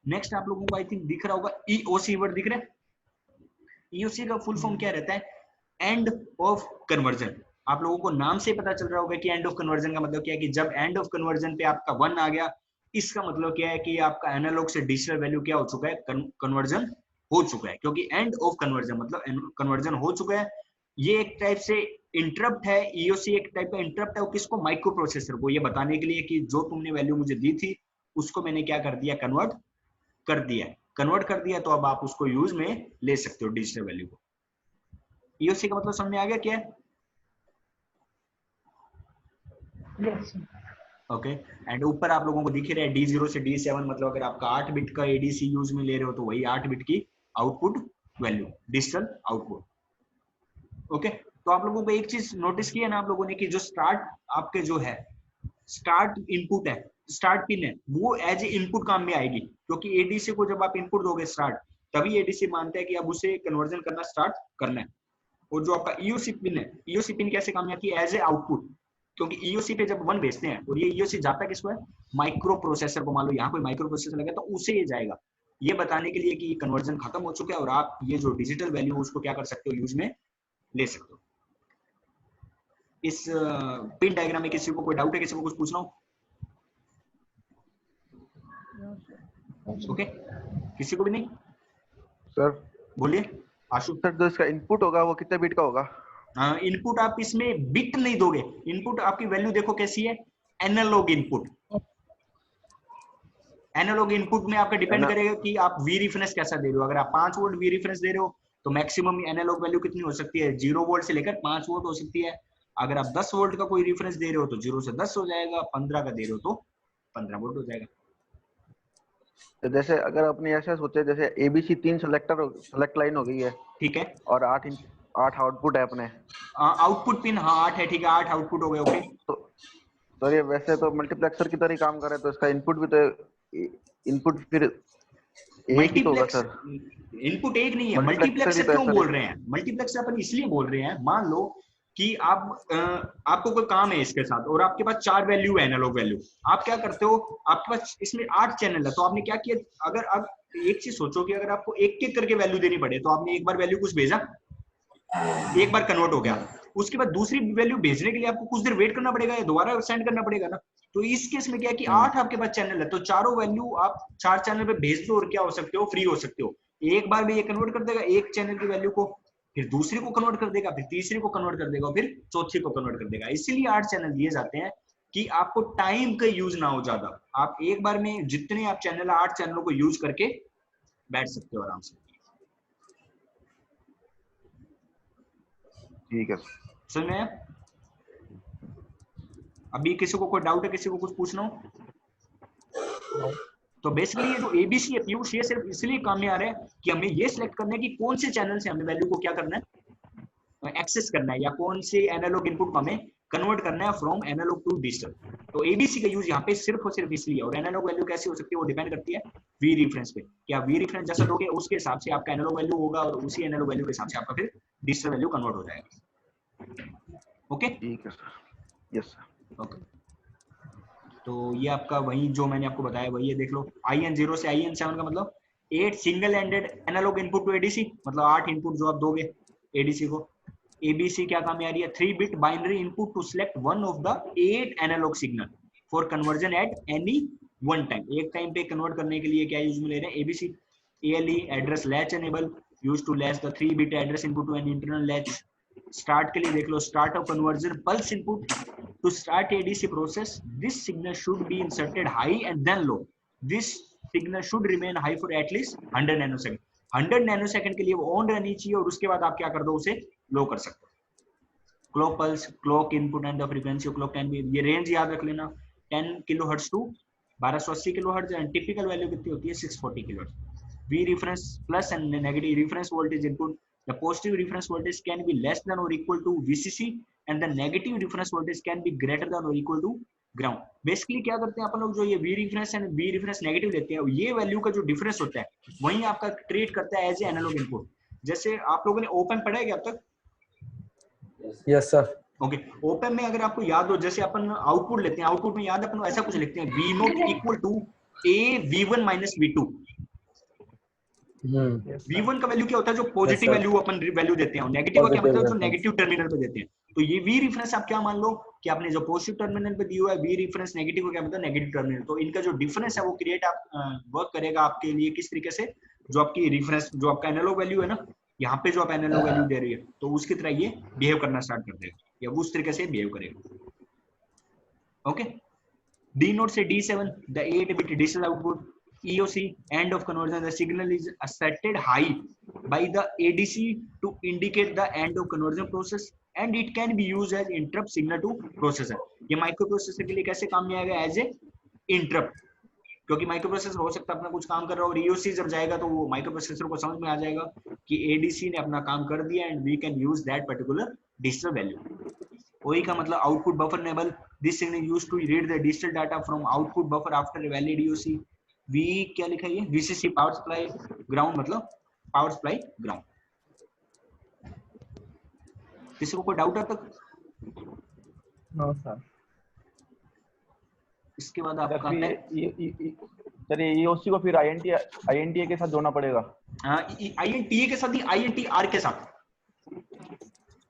नेक्स्ट आप लोगों को आई थिंक दिख रहा होगा EOC वर्ड दिख रहा है। EOC का फुल फॉर्म क्या रहता है? End of conversion. आप लोगों को नाम से पता चल रहा होगा कि एंड ऑफ कन्वर्जन का मतलब क्या है कि जब एंड ऑफ कन्वर्जन पे आपका 1 आ गया, इसका मतलब क्या है कि आपका एनालॉग से डिजिटल वैल्यू क्या हो चुका है? कन्वर्जन हो चुका है, क्योंकि एंड ऑफ कन्वर्जन मतलब कन्वर्जन हो चुका है। ये एक टाइप से इंटरप्ट है। EOC एक टाइप का इंटरप्ट है, किसको? माइक्रो प्रोसेसर को, ये बताने के लिए कि जो तुमने वैल्यू मुझे दी थी उसको मैंने क्या कर दिया? कन्वर्ट कर दिया। कन्वर्ट कर दिया तो अब आप उसको यूज में ले सकते हो डिजिटल वैल्यू को। EOC का मतलब समझ में आ गया क्या है? ओके, एंड ऊपर आप लोगों को दिख रहा है D0 से D7, मतलब अगर आपका 8 बिट का एडीसी यूज में ले रहे हो तो वही 8 बिट की output value, digital output. Okay, तो आप लोगों को एक चीज नोटिस किया ना आप लोगों ने कि जो स्टार्ट आपके जो है स्टार्ट इनपुट है, स्टार्ट पिन है, वो एज ए इनपुट काम में आएगी, क्योंकि एडीसी को जब आप इनपुट दोगे स्टार्ट, तभी एडीसी मानता है कि अब उसे कन्वर्जन करना स्टार्ट करना है। और जो आपका EOC पिन है, EOC पिन कैसे काम में आती है? एज ए आउटपुट, क्योंकि EOC पे जब 1 भेजते हैं और ये EOC जाता किसको है? माइक्रो प्रोसेसर को। मान लो यहाँ कोई माइक्रो प्रोसेसर लगा तो उसे ये जाएगा, ये बताने के लिए कि कन्वर्जन खत्म हो चुका है और आप ये जो डिजिटल वैल्यू उसको क्या कर सकते हो? यूज में ले सकते हो। इस पिन डायग्राम में किसी को कोई डाउट है? किसी को कुछ पूछना हो? ओके, किसी को भी नहीं? सर बोलिए आशु। सर जो इसका इनपुट होगा वो कितने बिट का होगा? इनपुट आप इसमें बिट नहीं दोगे, इनपुट आपकी वैल्यू देखो कैसी है? Analogue input. एनालॉग इनपुट में आपका डिपेंड करेगा कि आप वी रेफरेंस कैसा दे रहे हो। अगर आप 5 वोल्ट वी रेफरेंस दे रहे हो तो मैक्सिमम एनालॉग वैल्यू कितनी हो सकती है, 0 वोल्ट से लेकर 5 वोल्ट हो सकती है। अगर आप 10 वोल्ट का कोई रेफरेंस दे रहे हो तो 0 से 10 हो जाएगा, 15 का दे रहे हो तो 15 वोल्ट हो जाएगा। तो जैसे अगर अपने ऐसा सोचे जैसे एबीसी 3 सेलेक्ट लाइन हो गई है, ठीक है, और 8 आउटपुट है अपने, आउटपुट पिन, हाँ 8 है, ठीक है, 8 आउटपुट हो गए। ओके, तो ये वैसे तो मल्टीप्लेक्सर की तरह ही काम कर रहा है, तो इसका इनपुट भी तो इनपुट फिर एक ही तो होगा सर। इनपुट एक नहीं है, मल्टीप्लेक्सर मल्टीप्लेक्सर ही तो क्यों ऐसा बोल नहीं। रहे हैं, मल्टीप्लेक्सर अपन इसलिए बोल रहे हैं, मान लो कि आप आपको कोई काम है इसके साथ और आपके पास 4 वैल्यू है एनालॉग वैल्यू। आप क्या करते हो, आपके पास इसमें 8 चैनल है, तो आपने क्या किया, अगर आप एक चीज सोचो कि अगर आपको एक एक करके वैल्यू देनी पड़े, तो आपने एक बार वैल्यू कुछ भेजा, एक बार कन्वर्ट हो गया, उसके बाद दूसरी वैल्यू भेजने के लिए आपको कुछ देर वेट करना पड़ेगा या दोबारा सेंड करना पड़ेगा ना। तो इस केस में क्या है कि 8 आपके पास चैनल है, तो चारों वैल्यू आप 4 चैनल पे भेज दो और क्या हो सकते हो, फ्री हो सकते हो। एक बार में ये कन्वर्ट कर देगा एक चैनल की वैल्यू को, फिर दूसरे को कन्वर्ट कर देगा, फिर तीसरे को कन्वर्ट कर देगा, फिर चौथे को कन्वर्ट कर देगा। इसीलिए 8 चैनल दिए जाते हैं कि आपको टाइम का यूज ना हो ज्यादा, आप एक बार में जितने आप चैनल 8 चैनलों को यूज करके बैठ सकते हो आराम से। ठीक है समझ में आया? अभी किसी को कोई डाउट है, किसी को कुछ पूछना हो? तो बेसिकली ये जो एबीसी है पीयूष, ये सिर्फ इसलिए काम में आ रहा है कि हमें ये सिलेक्ट करना है कि कौन से चैनल से हमें वैल्यू को क्या करना है, एक्सेस करना है, या कौन से एनालॉग इनपुट को हमें कन्वर्ट करना है फ्रॉम एनालॉग टू डिजिटल। तो एबीसी का यूज यहाँ पे सिर्फ और सिर्फ इसलिए। और एनालॉग वैल्यू कैसी हो सकती है, वो डिपेंड करती है वी रेफरेंस पे। क्या वी रेफरेंस जैसा दोगे उसके हिसाब से आपका एनालॉग वैल्यू होगा, और उसी एनालॉग वैल्यू के हिसाब से आपका फिर डिजिटल वैल्यू कन्वर्ट हो जाएगा। ओके, ठीक है सर, यस सर। ओके, तो ये आपका वही जो मैंने आपको बताया वही है, देख लो। IN0 से IN7 का मतलब 8 single ended analog input to ADC, मतलब 8 इनपुट जो आप दोगे एडीसी को। एबीसी क्या काम में आ रही है, 3 bit binary input to select one of the 8 analog signal for conversion at any one time. एक टाइम पे कन्वर्ट करने के लिए क्या यूज में ले रहे हैं, ABC. ALE address latch enable use to latch the 3 bit address input to an internal latch. Start के लिए देख लो, start of conversion pulse input to start ADC process, this signal should be inserted high and then low. This signal should remain high for at least 100 nanosecond. 100 nanosecond के लिए वो on रहनी चाहिए, और उसके बाद आप क्या कर दो, उसे लो कर सकते हो। Clock pulse, clock input and the frequency of clock can be, ये रेंज याद रख लेना, 10 kilohertz to 1280 kilohertz, and typical value कितनी होती है, 640 kilohertz. V reference plus and negative reference voltage input, the positive reference voltage can be less than or equal to VCC and the negative reference voltage can be greater than or equal to ground. Basically क्या करते हैं अपन लोग, जो ये V reference and V reference negative लेते हैं, ये value का जो डिफरेंस होता है वही आपका ट्रीट करता है एज ए एनालॉग इनपुट। जैसे आप लोगों ने ओपन पढ़ा है क्या अब तक? Yes sir. ओके, ओपन में अगर आपको याद हो, जैसे अपन आउटपुट लेते हैं, आउटपुट में याद अपन ऐसा कुछ लिखते हैं, V0 equal to A V1 minus V2। V1 का वैल्यू क्या होता है, जो पॉजिटिव वैल्यू अपन वैल्यू देते हैं, और नेगेटिव का क्या मतलब जो नेगेटिव टर्मिनल पे देते हैं। तो ये V रेफरेंस आप क्या मान लो कि आपने जो पॉजिटिव टर्मिनल पे दिया हुआ है, V रेफरेंस नेगेटिव का क्या मतलब नेगेटिव टर्मिनल। तो इनका जो डिफरेंस है वो क्रिएट आप वर्क करेगा आपके लिए किस तरीके से, जो आपकी रेफरेंस, जो आपका एनालॉग वैल्यू है ना, यहाँ पे जो आप एनालॉग वैल्यू दे रही है, तो उसकी तरह ये बिहेव करना स्टार्ट कर देगा, या उस तरीके से बिहेव करेगा। ओके, D0 से D7 the 8 bit digital output EOC end of conversion, the signal is set high by the ADC to indicate the end of conversion process and it can be used as interrupt signal to processor. ये micro processor के लिए कैसे काम में आएगा, as a interrupt, क्योंकि micro processor हो सकता है अपना कुछ काम कर रहा हो, और EOC जब जाएगा तो वो माइक्रो प्रोसेसर को समझ में आ जाएगा कि ADC ने अपना काम कर दिया and we can use that particular digital value. वही का मतलब output buffer enable, this signal used to read the digital data from output buffer after valid EOC। V क्या लिखा है, VCC पावर सप्लाई ग्राउंड, मतलब पावर सप्लाई ग्राउंड। किसी को कोई डाउट है तक? No sir. इसके बाद आपका सर ये EOC को फिर INTA के साथ जोड़ना पड़ेगा। INTA के साथ ही, INTR के साथ।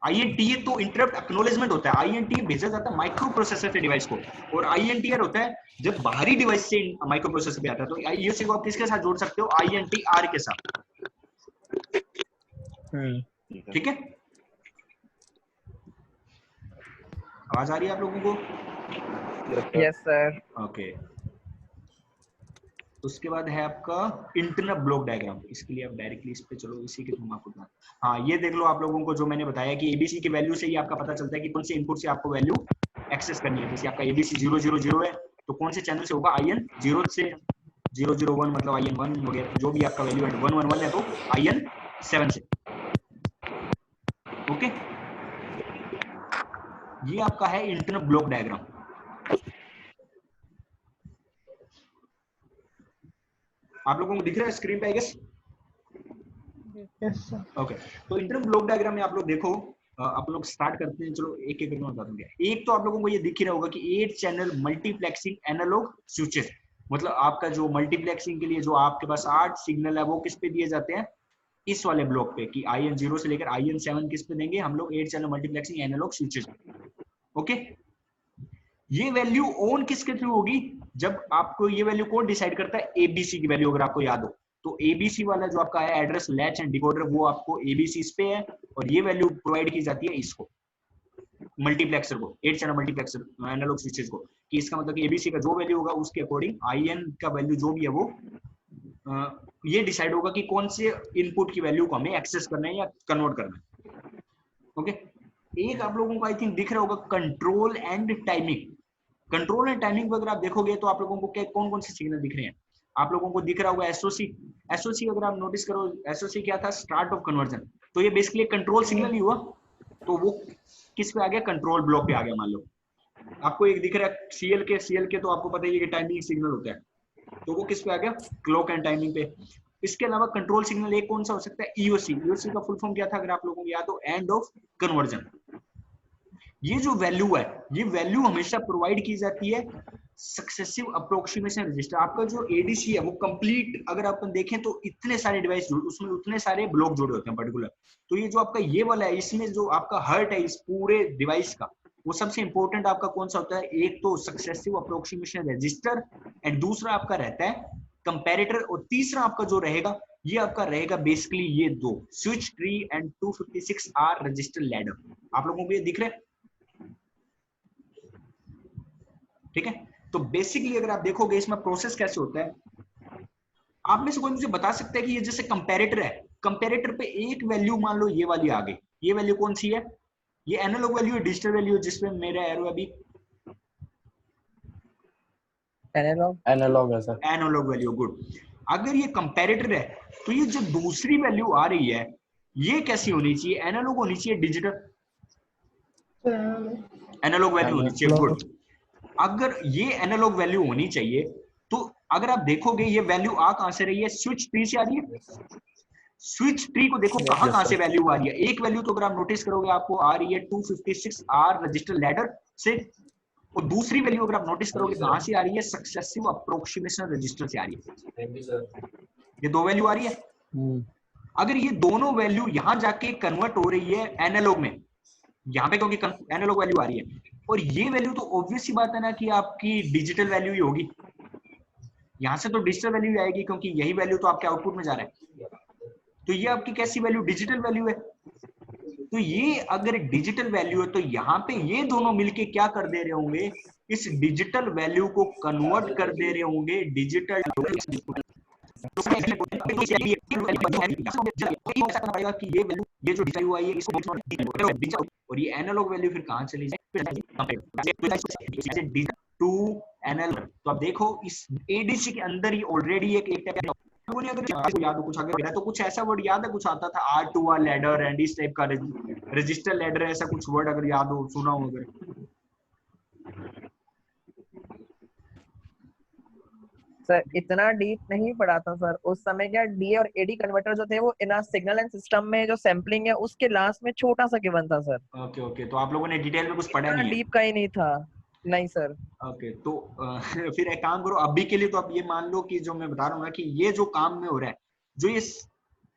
INTA तो इंटरप्ट एक्नॉलेजमेंट होता है, INTA भेजा जाता है माइक्रो प्रोसेसर के डिवाइस को, और INTR होता है जब बाहरी डिवाइस से माइक्रो प्रोसेसर पे आता है। तो EOC को आप किसके साथ जोड़ सकते हो, INTR के साथ। ठीक है, आवाज आ रही है आप लोगों को? Yes sir. ओके, उसके बाद है आपका इंटरनल ब्लॉक डायग्राम। इसके लिए आप डायरेक्टली इस पे चलो, इसी के थ्रू आपको बता। हाँ, ये देख लो आप लोगों को जो मैंने बताया कि एबीसी की वैल्यू से ही आपका पता चलता है कि कौन से इनपुट से आपको वैल्यू एक्सेस करनी है। जैसे आपका एबीसी 000 है तो कौन से चैनल से होगा, IN 0 से 001 मतलब IN 1 वगैरह जो भी आपका वैल्यू है 111 है तो IN 7 से। ओके, ये आपका है इंटरनल ब्लॉक डायग्राम। आप लोगों को दिख रहा है स्क्रीन पे I guess? Yes sir. Okay, तो इंटरनल ब्लॉक डायग्राम में आप लोग देखो, आप लोग स्टार्ट करते हैं। चलो एक एक करके मैं बता दूंगा। एक तो आप लोगों को ये दिख ही रहा होगा कि 8 चैनल मल्टीप्लेक्सिंग एनालॉग स्विचेस, मतलब आपका जो मल्टीप्लेक्सिंग के लिए जो आपके पास 8 सिग्नल है वो किस पे दिए जाते हैं, इस वाले ब्लॉक पे, कि IN 0 से लेकर IN 7 किस पे देंगे हम लोग, 8 channel multiplexing analogue switches. Okay, ये वैल्यू ऑन किसके थ्रू होगी, जब आपको ये वैल्यू कौन डिसाइड करता है, एबीसी की वैल्यू। अगर आपको याद हो तो एबीसी वाला जो आपका है एड्रेस लैच एंड डिकोडर, वो आपको एबीसी इस पे है और ये वैल्यू प्रोवाइड की जाती है इसको, मल्टीप्लेक्सर को, 8 चैनल मल्टीप्लेक्सर एनालॉग स्विचेस को, कि इसका मतलब कि एबीसी का जो वैल्यू होगा उसके अकॉर्डिंग IN का वैल्यू जो भी है वो ये डिसाइड होगा कि कौन से इनपुट की वैल्यू को हमें एक्सेस करना है या कन्वर्ट करना है। ओके, एक आप लोगों को आई थिंक दिख रहा होगा control and timing. Control and timing पर अगर आप देखोगे तो आप लोगों को क्या कौन कौन से सिग्नल दिख रहे हैं, आप लोगों को दिख रहा होगा एसओसी। एसओसी अगर आप नोटिस करो, एसओसी क्या था, स्टार्ट ऑफ कन्वर्जन। तो ये बेसिकली कंट्रोल सिग्नल ही हुआ, तो वो किस पे आ गया, कंट्रोल ब्लॉक पे आ गया। मान लो आपको एक दिख रहा है CL के तो आपको पता ही है कि टाइमिंग सिग्नल होता है, तो वो किस पे आ गया, क्लॉक एंड टाइमिंग पे। इसके अलावा कंट्रोल सिग्नल एक कौन सा हो सकता है, EOC। EOC का फुल फॉर्म क्या था अगर आप लोगों को याद हो, एंड ऑफ कन्वर्जन। ये जो वैल्यू है, ये वैल्यू हमेशा प्रोवाइड की जाती है सक्सेसिव अप्रोक्सीमेशन रजिस्टर। आपका जो एडीसी है वो कंप्लीट, अगर अपन देखें तो इतने सारे डिवाइस उसमें उतने सारे ब्लॉक जुड़े होते हैं पर्टिकुलर। तो ये जो आपका ये वाला है, इसमें जो आपका हर्ट है इस पूरे डिवाइस का, वो सबसे इंपॉर्टेंट आपका कौन सा होता है, एक तो सक्सेसिव अप्रोक्सीमेशन रजिस्टर एंड दूसरा आपका रहता है कंपैरेटर, और तीसरा आपका जो रहेगा ये आपका रहेगा बेसिकली ये दो, switch tree and 256R register ladder. आप लोगों को ये दिख रहा है? ठीक है, तो बेसिकली अगर आप देखोगे इसमें प्रोसेस कैसे होता है, आप में से कोई मुझे बता सकता है कि ये जैसे कंपैरेटर है, कंपैरेटर पे एक वैल्यू मान लो ये वाली आ गई, ये वैल्यू कौन सी है, ये एनालॉग वैल्यू है, डिजिटल वैल्यू जिसमें मेरा एरो अभी एनालॉग है सर। Analogue value, good. अगर ये कंपैरेटर है तो ये जो दूसरी वैल्यू आ रही है ये कैसी होनी चाहिए, एनालॉग होनी चाहिए, डिजिटल, एनालॉग वैल्यू होनी चाहिए, गुड। अगर ये एनालॉग वैल्यू होनी चाहिए तो अगर आप देखोगे ये वैल्यू आ कहां से रही है, स्विच ट्री से आ रही है। स्विच ट्री को देखो कहां से वैल्यू आ रही है, एक वैल्यू तो अगर आप नोटिस करोगे आपको आ रही है 256R रजिस्टर लैडर से, और दूसरी वैल्यू अगर आप नोटिस करोगे कहां से आ रही है, सक्सेसिव अप्रोक्सीमेशन रजिस्टर से आ रही है। ये दो वैल्यू आ रही है। अगर ये दोनों वैल्यू यहां जाके कन्वर्ट हो रही है एनालॉग में, यहाँ पे क्योंकि एनालॉग वैल्यू आ रही है, और ये वैल्यू तो ऑब्वियस सी बात है ना कि आपकी डिजिटल वैल्यू ही होगी, यहां से तो डिजिटल वैल्यू आएगी क्योंकि यही वैल्यू तो आपके आउटपुट में जा रहा है। तो ये आपकी कैसी वैल्यू, डिजिटल वैल्यू है। तो ये अगर डिजिटल वैल्यू है तो यहाँ पे ये दोनों मिलके क्या कर दे रहे होंगे, इस डिजिटल वैल्यू को कन्वर्ट कर दे रहे होंगे डिजिटल कि ये वैल्यू, ये जो डिजिटल आई है इसको, और ये एनालॉग वैल्यू फिर कहां चली जाए टू एनालॉग। तो आप देखो इस एडीसी के अंदर ही ऑलरेडी एक अगर याद हो कुछ अगर तो कुछ ऐसा वर्ड याद है, कुछ आता था R2R लैडर एंड इस टाइप का रजिस्टर लैडर, ऐसा कुछ वर्ड अगर याद हो, सुना हो अगर। सर इतना डीप नहीं पढ़ा था सर उस समय। क्या डी और एडी कन्वर्टर जो थे वो इन सिग्नल एंड सिस्टम में जो सैम्पलिंग है उसके लास्ट में छोटा सा गिवन था सर। ओके ओके, तो आप लोगों ने डिटेल में कुछ पढ़ा नहीं है? डीप का ही नहीं था। नहीं सर। ओके, तो फिर एक काम करो अभी के लिए, तो आप ये मान लो कि जो मैं बता रहा हूँ ना कि ये जो काम में हो रहा है, जो ये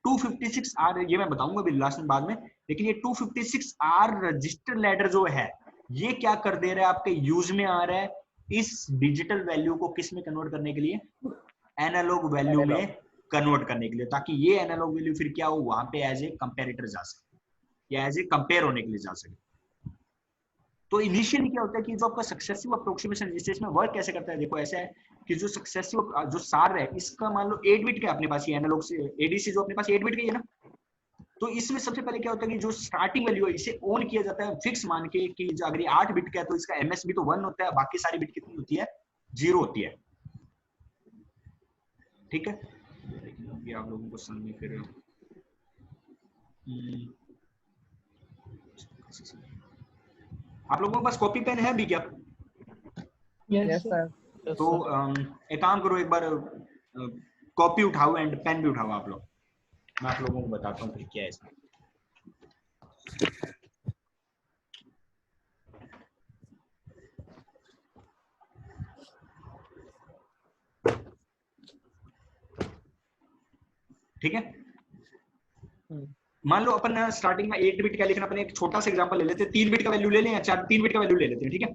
256R, ये मैं बताऊंगा अभी लास्ट में बाद में, लेकिन ये 256R रजिस्टर लैडर जो है ये क्या कर दे रहा है, आपके यूज में आ रहा है इस डिजिटल वैल्यू को किस में कन्वर्ट करने के लिए, एनालॉग वैल्यू में कन्वर्ट करने के लिए, ताकि ये एनालॉग वैल्यू फिर क्या हो, वहां पे एज ए कंपेरेटर जा सके या एज ए कंपेयर होने के लिए जा सके। तो इनिशियली क्या होता है कि जो आपका सक्सेसिव अप्रोक्सीमेशन रजिस्टर में वर्क कैसे करता है, देखो ऐसा है कि जो सक्सेसिव जो सार है इसका मान लो 8 बिट का अपने पास, ये एनालॉग से एडीसी जो अपने पास 8 बिट का ही है ना, तो इसमें सबसे पहले क्या होता है कि जो स्टार्टिंग वैल्यू है इसे ऑन किया जाता है फिक्स मान के कि अगर ये 8 बिट का है तो इसका एमएसबी तो 1 होता है, बाकी सारी बिट कितनी होती है, 0 होती है। ठीक है, अभी आप लोगों को समझ में फिर आप लोगों के पास कॉपी पेन है भी क्या? Yes sir. तो एक काम करो, एक बार कॉपी उठाओ एंड पेन भी उठाओ आप लोग, मैं आप लोगों को बताता हूँ फिर क्या है इसमें। ठीक है, मान लो अपन स्टार्टिंग में 8 बिट का, लेकिन अपन एक छोटा सा एग्जांपल ले लेते हैं, 3 बिट का वैल्यू ले लें या 3 बिट का वैल्यू ले लेते हैं। ठीक है,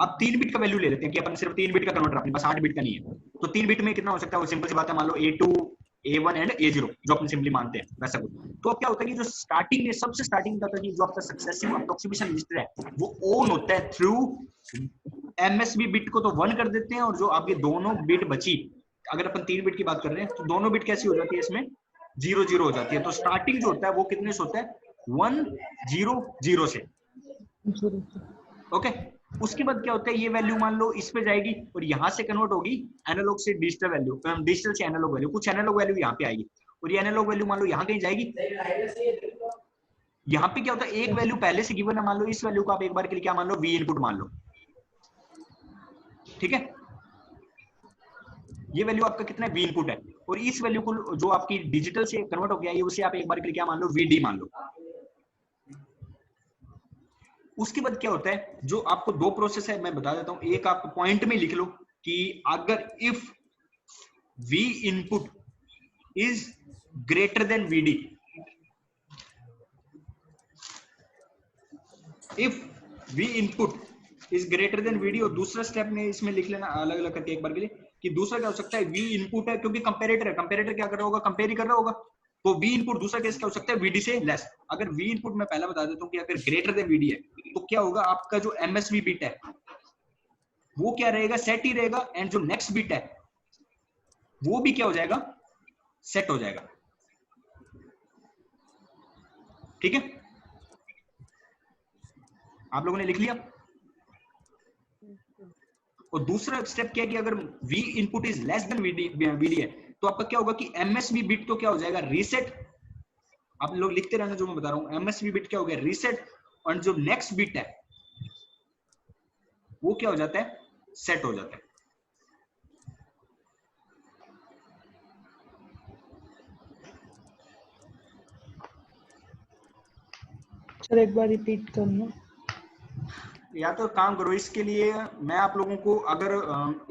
अब 3 बिट का वैल्यू ले लेते हैं कि अपन सिर्फ 3 बिट का कन्वर्टर, अपने पास 8 बिट का नहीं है, तो 3 बिट में कितना हो सकता है, वो सिंपल सी बात है, मान लो A2 A1 एंड A0 जो अपन सिंपली मानते हैं वैसा कुछ। तो अब क्या होता है कि जो स्टार्टिंग में सबसे स्टार्टिंग का जो आपका सक्सेसिव अप्रोक्सीमेशन रजिस्टर है वो ऑन होता है थ्रू एमएसबी बिट को तो 1 कर देते हैं, और जो आपके दोनों बिट बची, अगर अपन 3 बिट की बात कर रहे हैं तो दोनों बिट कैसी हो जाती है इसमें, 0 0 हो जाती है। तो स्टार्टिंग जो होता है वो कितने से होता है, 1 0 0 से। ओके, उसके बाद क्या होता है, ये वैल्यू मान लो इस पे जाएगी और यहाँ से कन्वर्ट होगी एनालॉग से डिजिटल वैल्यू, डिजिटल से एनालॉग वैल्यू, कुछ एनालॉग वैल्यू यहाँ पे आएगी, और ये एनालॉग वैल्यू मान लो यहाँ कहीं जाएगी। यहाँ पे क्या होता है, एक वैल्यू पहले से गिवन है, मान लो इस वैल्यू को आप एक बार के लिए क्या मान लो, वी इनपुट मान लो। ठीक है, ये वैल्यू आपका कितना है, वी इनपुट है, और इस वैल्यू को जो आपकी डिजिटल से कन्वर्ट हो गया है उसे आप एक बार के लिए क्या मान लो, वीडी मान लो। उसके बाद क्या होता है, जो आपको दो प्रोसेस है मैं बता देता हूं, एक आप पॉइंट में लिख लो कि अगर if V input is greater than VD, if V input is greater than VD, और दूसरा स्टेप में इसमें लिख लेना अलग अलग करके एक बार के लिए कि दूसरा क्या हो सकता है, वी इनपुट है, क्योंकि कंपेरेटर है, कंपेरेटर क्या कर रहा होगा, कंपेयर ही कर रहा होगा, तो वी इनपुट दूसरा केस क्या हो सकता है, वीडी से लेस। अगर वी इनपुट मैं पहला बता देता हूं कि अगर ग्रेटर देन वीडी है तो क्या होगा, आपका जो एमएसवी बिट है वो क्या रहेगा, सेट ही रहेगा, एंड जो नेक्स्ट बिट है वो भी क्या हो जाएगा, सेट हो जाएगा। ठीक है, आप लोगों ने लिख लिया। और दूसरा स्टेप क्या है कि अगर V input is less than VD है तो आपका क्या होगा कि एमएसवी बिट तो क्या हो जाएगा, रीसेट। आप लोग लिखते रहना जो मैं बता रहा हूं, एमएसवी बिट क्या हो गया, रीसेट, और जो नेक्स्ट बिट है वो क्या हो जाता है, सेट हो जाता है। सर एक बार रिपीट करना। या तो काम करो, इसके लिए मैं आप लोगों को अगर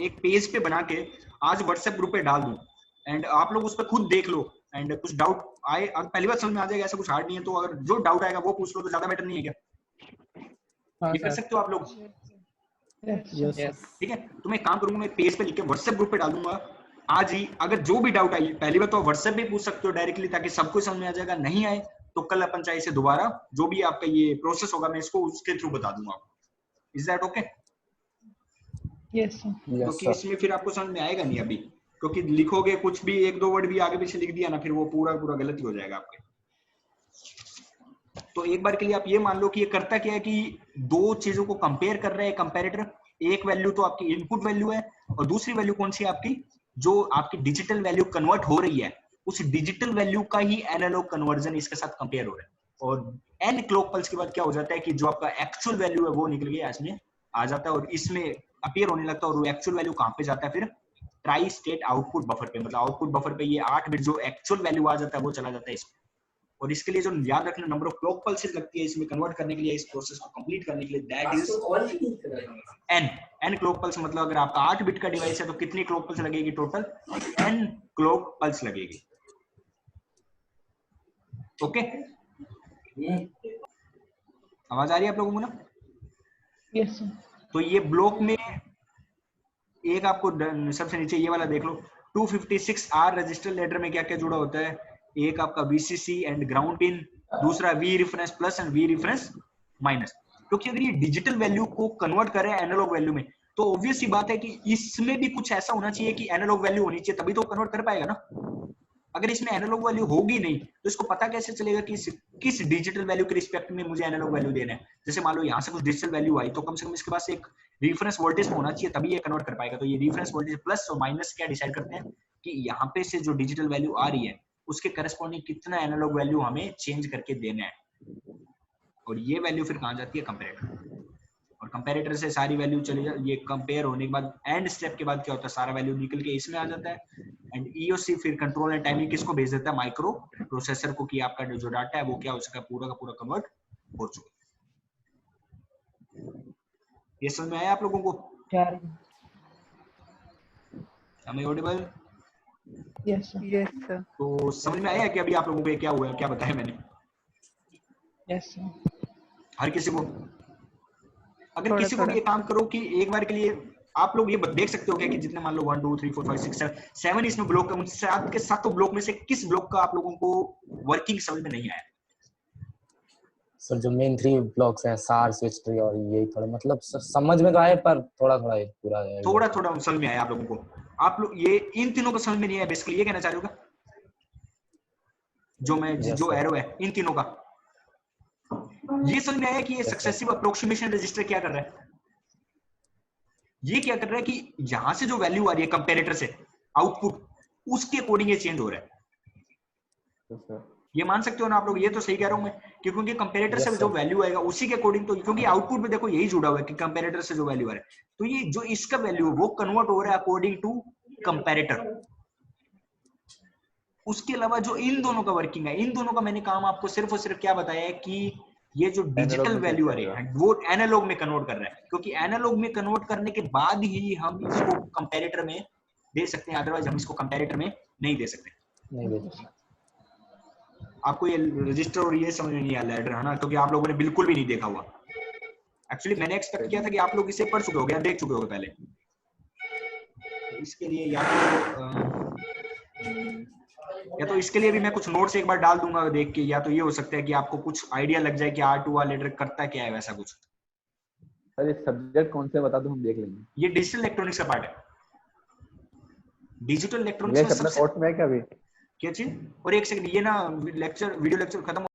एक पेज पे बना के आज व्हाट्सएप ग्रुप पे डाल दूं, एंड आप लोग उस पर खुद देख लो, एंड कुछ डाउट आए, अगर पहली बार समझ में आ जाएगा, ऐसा कुछ हार्ड नहीं है, तो अगर जो डाउट आएगा वो पूछ लो, तो ज्यादा बेटर नहीं है क्या? ये कर सकते हो आप लोग? ठीक है, तो मैं काम करूंगा, एक पेज पे लिख के व्हाट्सएप ग्रुप पे डाल दूंगा आज ही। अगर जो भी डाउट आई, पहली बार तो व्हाट्सएप पे पूछ सकते हो डायरेक्टली, ताकि सबको समझ में आ जाएगा। नहीं आए तो कल अपन चाहे इसे दोबारा जो भी आपका ये प्रोसेस होगा मैं इसको उसके थ्रू बता दूंगा। Is that okay? Yes sir. क्योंकि इसमें फिर आपको समझ में आएगा नहीं अभी, क्योंकि लिखोगे कुछ भी, एक दो वर्ड भी आगे पीछे लिख दिया ना, फिर वो पूरा पूरा गलत ही हो जाएगा आपके। तो एक बार के लिए आप ये मान लो कि ये करता क्या है कि दो चीजों को कंपेयर कर रहे हैं कंपैरेटर। एक वैल्यू तो आपकी इनपुट वैल्यू है, और दूसरी वैल्यू कौन सी है आपकी, जो आपकी डिजिटल वैल्यू कन्वर्ट हो रही है, उस डिजिटल वैल्यू का ही एनालॉग कन्वर्जन इसके साथ कंपेयर हो रहा है। और एन क्लॉक पल्स के बाद क्या हो जाता है कि जो आपका एक्चुअल वैल्यू है वो निकल के इसमें आ जाता है, और इसमें अपीयर होने लगता है। और वो एक्चुअल वैल्यू कहां पे जाता है फिर, ट्राई स्टेट आउटपुट बफर पे, मतलब आउटपुट बफर पे ये 8 बिट जो एक्चुअल वैल्यू आ जाता है वो चला जाता है इसमें। और इसके लिए जो याद रखना, नंबर ऑफ क्लॉक पल्सेस लगती है इसमें कन्वर्ट करने के लिए, इस प्रोसेस को कंप्लीट करने के लिए, that is an clock pulse. मतलब अगर आपका 8 बिट का डिवाइस है तो कितनी क्लॉक पल्स लगेगी, टोटल एन क्लॉक पल्स लगेगी। ओके, आवाज आ रही है आप लोगों को ना? Yes sir. तो ये ब्लॉक में एक आपको सबसे नीचे ये वाला देख लो, 256R रजिस्टर लेडर में क्या क्या जुड़ा होता है। एक आपका VCC एंड ग्राउंड पिन, दूसरा V reference plus and V reference minus. क्योंकि अगर ये डिजिटल वैल्यू को कन्वर्ट कर रहे हैं एनालॉग वैल्यू में, तो ऑब्वियस सी बात है कि इसमें भी कुछ ऐसा होना चाहिए कि एनालॉग वैल्यू होनी चाहिए, तभी तो कन्वर्ट कर पाएगा ना। अगर इसमें एनालॉग वैल्यू होगी नहीं तो इसको पता कैसे चलेगा कि किस डिजिटल वैल्यू के रिस्पेक्ट में मुझे एनालॉग वैल्यू देना है। जैसे मान लो यहाँ से कुछ डिजिटल वैल्यू आई तो कम से कम इसके पास एक रेफरेंस वोल्टेज होना चाहिए, तभी ये कन्वर्ट कर पाएगा। तो ये रेफरेंस वोल्टेज प्लस और माइनस क्या डिसाइड करते हैं कि यहाँ पे से जो डिजिटल वैल्यू आ रही है उसके करस्पॉन्डिंग कितना एनालॉग वैल्यू हमें चेंज करके देना है, और ये वैल्यू फिर कहाँ जाती है कंपैरेटर, और कंपैरेटर से सारी वैल्यू चली जाए। ये कंपेयर होने के बाद एंड स्टेप के बाद क्या होता है, सारा वैल्यू निकल के इसमें आ जाता है, एंड ईओसी फिर कंट्रोल एंड टाइमिंग किसको भेज देता है, माइक्रो प्रोसेसर को, कि आपका जो डाटा है वो क्या हो सका, पूरा का पूरा कन्वर्ट हो चुका। ये समझ में आया आप लोगों को? यार हमें Audible? Yes sir, yes sir, तो समझ में आया कि अभी आप लोगों को ये क्या हुआ है, क्या बताया मैंने यस सर, हर किसी को? अगर थोड़ा किसी को भी थोड़ा। ये काम करो कि एक बार के लिए आप लोग ये देख सकते हो क्या कि जितने मान लो 1 2 3 4 5 6 7 इसमें ब्लॉक है, उनसे आपके सातों ब्लॉक में से किस ब्लॉक का आप लोगों को वर्किंग समझ में नहीं आया? सर जो मेन 3 ब्लॉक्स हैं, सार, स्विच ट्री और यही थोड़ा मतलब समझ में तो आए पर थोड़ा थोड़ा पूरा है। थोड़ा थोड़ा समझ में आया आप लोगों को? आप लोग ये इन तीनों को समझ में नहीं आया, बेसिकली ये कहना चाह रहे हो क्या? जो मैं Yes, जो sir. एरो है इन तीनों का ये समझ में आया कि ये Yes, sir. Successive approximation register क्या कर रहा है? ये क्या कर रहा है कि यहां से जो वैल्यू आ रही है कंपैरेटर से आउटपुट, उसके अकॉर्डिंग ये चेंज हो रहा है। तो सर ये मान सकते हो ना आप लोग? ये तो सही कह रहा हूं मैं कि क्योंकि कंपैरेटर Yes, से जो sir. वैल्यू आएगा उसी के अकॉर्डिंग, तो क्योंकि आउटपुट में देखो यही जुड़ा हुआ है कि कंपैरेटर से जो वैल्यू आ रहा है, तो ये जो इसका वैल्यू वो कन्वर्ट हो रहा है अकॉर्डिंग टू कंपैरेटर। उसके अलावा जो इन दोनों का वर्किंग है, इन दोनों का मैंने काम आपको सिर्फ और सिर्फ क्या बताया है कि ये जो डिजिटल में वैल्यू आ चेंज रही करेगा। है वो एनालॉग में कन्वर्ट कर रहा है, क्योंकि एनालॉग में कन्वर्ट करने के बाद ही हम इसको कंपैरेटर में दे सकते हैं, अदरवाइज हम इसको कंपैरेटर में नहीं दे सकते। नहीं देते। आपको ये रजिस्टर और ये समझ में नहीं आ रहा है ना, क्योंकि आप लोगों ने बिल्कुल भी नहीं देखा हुआ। एक्चुअली मैंने एक्सपेक्ट किया था कि आप लोग इसे पढ़ चुके होगे, देख चुके होगे पहले। इसके लिए या तो इसके लिए भी मैं कुछ नोट्स एक बार डाल दूंगा देख के, या तो ये हो सकता है कि आपको कुछ आइडिया लग जाए कि R2 वाला लेटर करता क्या है, वैसा कुछ। सर ये सब्जेक्ट कौन से बता दो, हम देख लेंगे। ये डिजिटल इलेक्ट्रॉनिक्स का पार्ट है। डिजिटल इलेक्ट्रॉनिक्स ये में अपना सबसे कोर्स में है क्या अभी? क्या चीज? और एक सेकंड, ये ना लेक्चर वीडियो लेक्चर खत्म